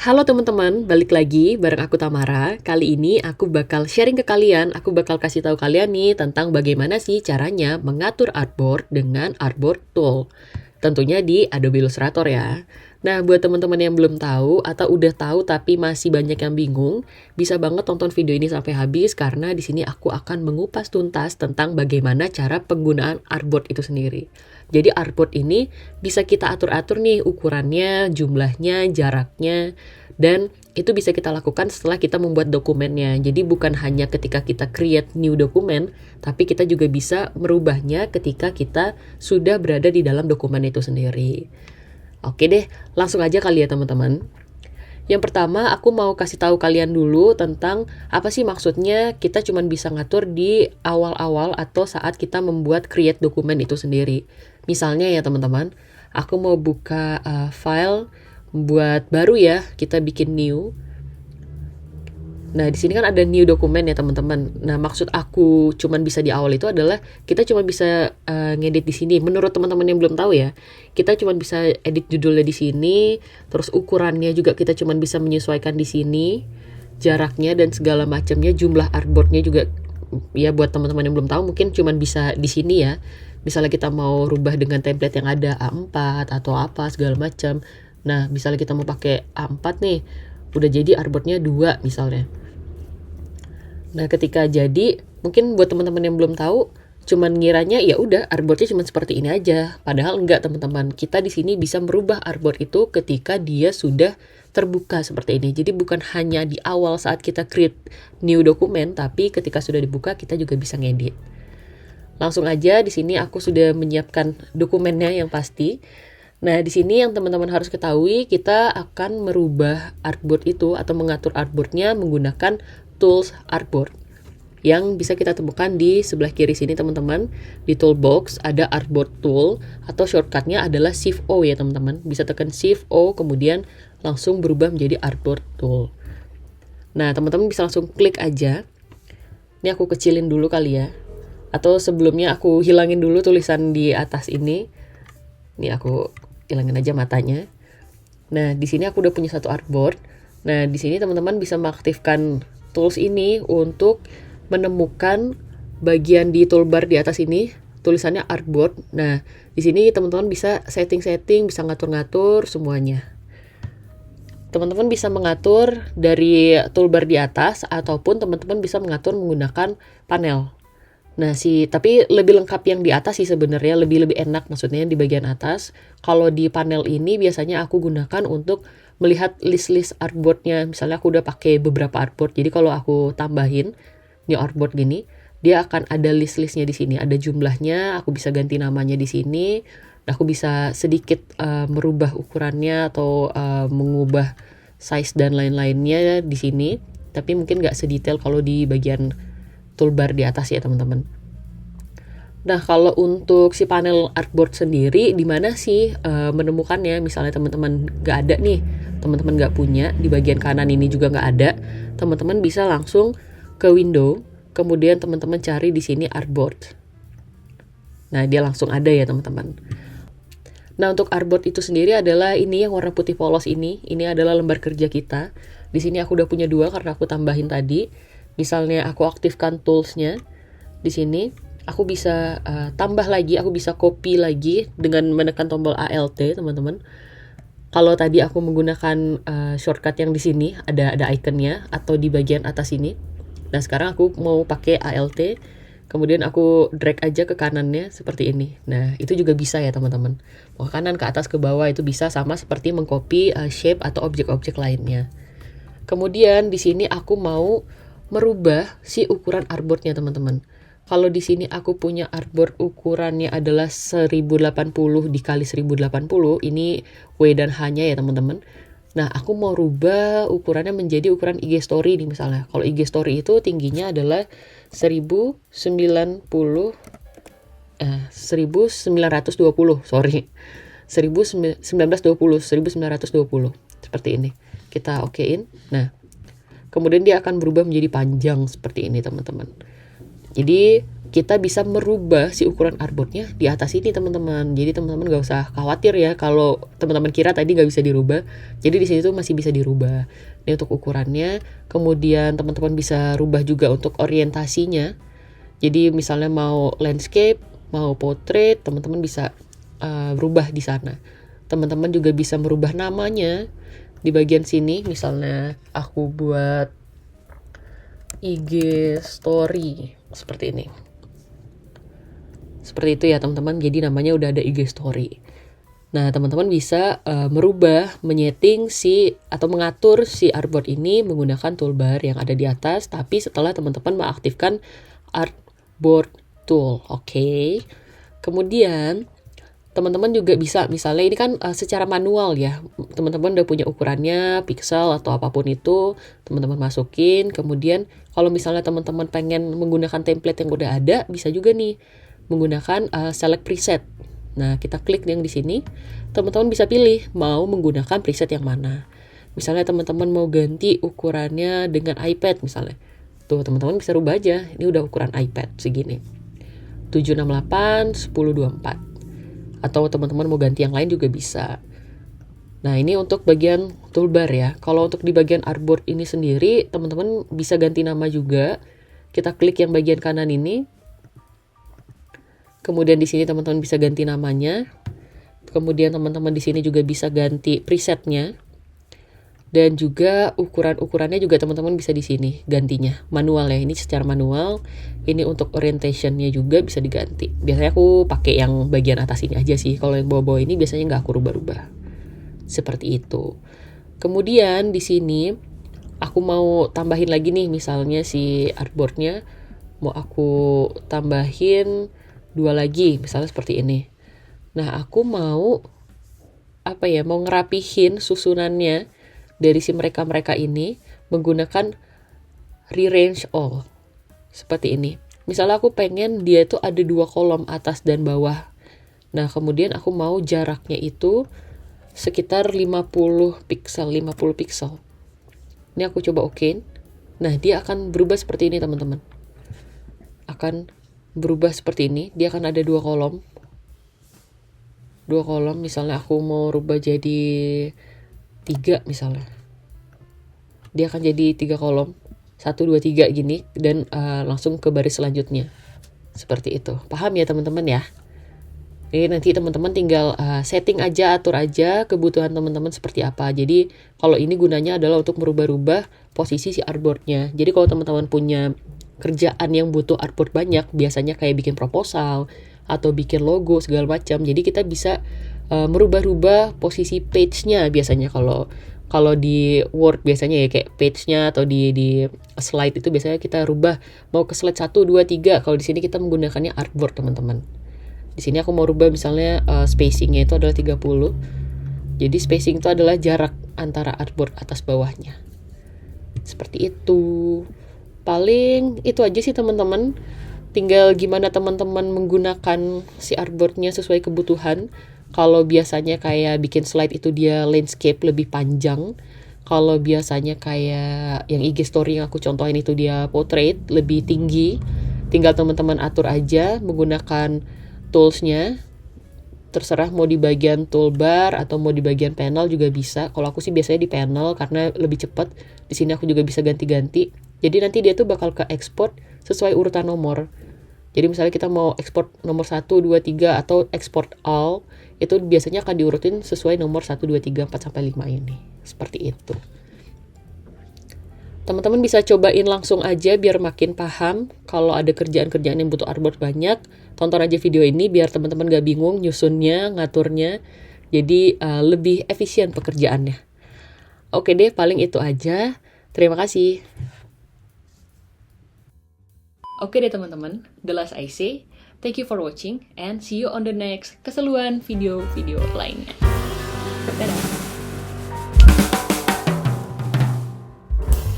Halo teman-teman, balik lagi bareng aku Tamara. Kali ini aku bakal sharing ke kalian, aku bakal kasih tahu kalian nih tentang bagaimana sih caranya mengatur artboard dengan artboard tool. Tentunya di Adobe Illustrator ya. Nah, buat teman-teman yang belum tahu atau udah tahu tapi masih banyak yang bingung, bisa banget tonton video ini sampai habis karena di sini aku akan mengupas tuntas tentang bagaimana cara penggunaan artboard itu sendiri. Jadi artboard ini bisa kita atur-atur nih ukurannya, jumlahnya, jaraknya, dan itu bisa kita lakukan setelah kita membuat dokumennya. Jadi bukan hanya ketika kita create new dokumen, tapi kita juga bisa merubahnya ketika kita sudah berada di dalam dokumen itu sendiri. Oke deh, langsung aja kali ya teman-teman. Yang pertama, aku mau kasih tahu kalian dulu tentang apa sih maksudnya kita cuma bisa ngatur di awal-awal atau saat kita membuat create dokumen itu sendiri. Misalnya ya teman-teman, aku mau buka file buat baru ya, kita bikin new. Nah, di sini kan ada new dokumen ya teman-teman. Nah, maksud aku cuman bisa di awal itu adalah kita cuma bisa ngedit di sini. Menurut teman-teman yang belum tahu ya, kita cuma bisa edit judulnya di sini, terus ukurannya juga kita cuma bisa menyesuaikan di sini, jaraknya dan segala macamnya, jumlah artboardnya juga ya buat teman-teman yang belum tahu mungkin cuma bisa di sini ya. Misalnya kita mau rubah dengan template yang ada A4 atau apa segala macam. Nah, misalnya kita mau pakai A4 nih, udah jadi artboardnya 2 misalnya. Nah, ketika jadi, mungkin buat teman-teman yang belum tahu, cuman ngiranya ya udah artboardnya cuma seperti ini aja. Padahal enggak teman-teman. Kita di sini bisa merubah artboard itu ketika dia sudah terbuka seperti ini. Jadi bukan hanya di awal saat kita create new dokumen, tapi ketika sudah dibuka kita juga bisa ngedit. Langsung aja di sini aku sudah menyiapkan dokumennya yang pasti. Nah, di sini yang teman-teman harus ketahui, kita akan merubah artboard itu atau mengatur artboardnya menggunakan tools artboard yang bisa kita temukan di sebelah kiri sini teman-teman. Di toolbox ada artboard tool atau shortcutnya adalah Shift O ya teman-teman. Bisa tekan Shift O kemudian langsung berubah menjadi artboard tool. Nah, teman-teman bisa langsung klik aja. Ini aku kecilin dulu kali ya. Atau sebelumnya aku hilangin dulu tulisan di atas ini. Ini aku hilangin aja matanya. Nah, di sini aku udah punya satu artboard. Nah, di sini teman-teman bisa mengaktifkan tools ini untuk menemukan bagian di toolbar di atas ini, tulisannya artboard. Nah, di sini teman-teman bisa setting-setting, bisa ngatur-ngatur semuanya. Teman-teman bisa mengatur dari toolbar di atas ataupun teman-teman bisa mengatur menggunakan panel. Nah, tapi lebih lengkap yang di atas sih sebenarnya, lebih enak maksudnya di bagian atas. Kalau di panel ini biasanya aku gunakan untuk melihat list-list artboardnya. Misalnya aku udah pakai beberapa artboard, jadi kalau aku tambahin new artboard gini, dia akan ada list-listnya di sini, ada jumlahnya, aku bisa ganti namanya di sini. Aku bisa sedikit merubah ukurannya atau mengubah size dan lain-lainnya di sini. Tapi mungkin nggak sedetail kalau di bagian toolbar di atas ya teman-teman. Nah, kalau untuk si panel artboard sendiri, di mana sih menemukannya? Misalnya teman-teman nggak ada nih, teman-teman nggak punya, di bagian kanan ini juga nggak ada, teman-teman bisa langsung ke window, kemudian teman-teman cari di sini artboard. Nah, dia langsung ada ya teman-teman. Nah, untuk artboard itu sendiri adalah ini yang warna putih polos ini adalah lembar kerja kita. Di sini aku udah punya 2 karena aku tambahin tadi. Misalnya aku aktifkan toolsnya di sini, aku bisa tambah lagi, aku bisa copy lagi dengan menekan tombol Alt teman-teman. Kalau tadi aku menggunakan shortcut yang di sini ada ikonnya atau di bagian atas ini. Nah, sekarang aku mau pakai Alt, kemudian aku drag aja ke kanannya seperti ini. Nah, itu juga bisa ya teman-teman. Mau ke kanan, ke atas, ke bawah itu bisa, sama seperti mengcopy shape atau objek-objek lainnya. Kemudian di sini aku mau merubah si ukuran artboardnya teman-teman. Kalau di sini aku punya artboard ukurannya adalah 1080 dikali 1080, ini W dan H-nya ya teman-teman. Nah, aku mau rubah ukurannya menjadi ukuran IG story nih misalnya. Kalau IG story itu tingginya adalah 1920 seperti ini. Kita okein. Nah, kemudian dia akan berubah menjadi panjang seperti ini teman-teman. Jadi kita bisa merubah si ukuran artboardnya di atas ini teman-teman. Jadi teman-teman gak usah khawatir ya kalau teman-teman kira tadi gak bisa dirubah. Jadi di sini tuh masih bisa dirubah. Ini untuk ukurannya. Kemudian teman-teman bisa rubah juga untuk orientasinya. Jadi misalnya mau landscape, mau portrait, teman-teman bisa rubah di sana. Teman-teman juga bisa merubah namanya di bagian sini. Misalnya aku buat IG story seperti ini. Seperti itu ya teman-teman, jadi namanya udah ada IG story. Nah teman-teman bisa merubah, menyeting atau mengatur si artboard ini menggunakan toolbar yang ada di atas, tapi setelah teman-teman mengaktifkan artboard tool. Oke. Kemudian teman-teman juga bisa, misalnya ini kan secara manual ya, teman-teman udah punya ukurannya, pixel atau apapun itu, teman-teman masukin. Kemudian kalau misalnya teman-teman pengen menggunakan template yang udah ada, bisa juga nih menggunakan select preset. Nah, kita klik yang di sini, teman-teman bisa pilih mau menggunakan preset yang mana. Misalnya teman-teman mau ganti ukurannya dengan iPad misalnya. Tuh, teman-teman bisa rubah aja. Ini udah ukuran iPad segini. 768 1024. Atau teman-teman mau ganti yang lain juga bisa. Nah, ini untuk bagian toolbar ya. Kalau untuk di bagian artboard ini sendiri, teman-teman bisa ganti nama juga. Kita klik yang bagian kanan ini. Kemudian di sini teman-teman bisa ganti namanya. Kemudian teman-teman di sini juga bisa ganti presetnya. Dan juga ukuran-ukurannya juga teman-teman bisa di sini gantinya. Manual ya, ini secara manual. Ini untuk orientationnya juga bisa diganti. Biasanya aku pakai yang bagian atas ini aja sih. Kalau yang bawah-bawah ini biasanya nggak aku rubah-rubah. Seperti itu. Kemudian di sini aku mau tambahin lagi nih, misalnya si artboardnya mau aku tambahin 2 lagi, misalnya seperti ini. Nah, aku mau mau ngerapihin susunannya dari si mereka-mereka ini menggunakan rearrange all. Seperti ini. Misalnya aku pengen dia itu ada 2 kolom atas dan bawah. Nah, kemudian aku mau jaraknya itu sekitar 50 pixel. Ini aku coba okein. Nah, dia akan berubah seperti ini, teman-teman. Akan berubah seperti ini. Dia akan ada 2 kolom. 2 kolom, misalnya aku mau rubah jadi 3 misalnya. Dia akan jadi 3 kolom. 1, 2, 3 gini. Dan langsung ke baris selanjutnya. Seperti itu. Paham ya teman-teman ya? Jadi nanti teman-teman tinggal setting aja, atur aja kebutuhan teman-teman seperti apa. Jadi kalau ini gunanya adalah untuk merubah-rubah posisi si artboardnya. Jadi kalau teman-teman punya kerjaan yang butuh artboard banyak, biasanya kayak bikin proposal atau bikin logo segala macam. Jadi kita bisa merubah-rubah posisi page-nya biasanya kalau di Word biasanya ya kayak page-nya atau di slide itu biasanya kita rubah mau ke slide 1 2 3. Kalau di sini kita menggunakannya artboard, teman-teman. Di sini aku mau rubah misalnya spacing-nya itu adalah 30. Jadi spacing itu adalah jarak antara artboard atas bawahnya. Seperti itu. Paling itu aja sih teman-teman. Tinggal gimana teman-teman menggunakan si artboardnya sesuai kebutuhan. Kalau biasanya kayak bikin slide itu dia landscape lebih panjang. Kalau biasanya kayak yang IG story yang aku contohin itu dia portrait lebih tinggi. Tinggal teman-teman atur aja menggunakan toolsnya. Terserah mau di bagian toolbar atau mau di bagian panel juga bisa. Kalau aku sih biasanya di panel karena lebih cepat. Di sini aku juga bisa ganti-ganti. Jadi nanti dia tuh bakal ke export sesuai urutan nomor. Jadi misalnya kita mau export nomor 1, 2, 3 atau export all, itu biasanya akan diurutin sesuai nomor 1, 2, 3, 4, sampai 5 ini. Seperti itu. Teman-teman bisa cobain langsung aja biar makin paham. Kalau ada kerjaan-kerjaan yang butuh artboard banyak, tonton aja video ini biar teman-teman gak bingung nyusunnya, ngaturnya. Jadi lebih efisien pekerjaannya. Oke deh, paling itu aja. Terima kasih. Oke deh teman-teman, the last I say, thank you for watching and see you on the next keseruan video-video lainnya. Dadah!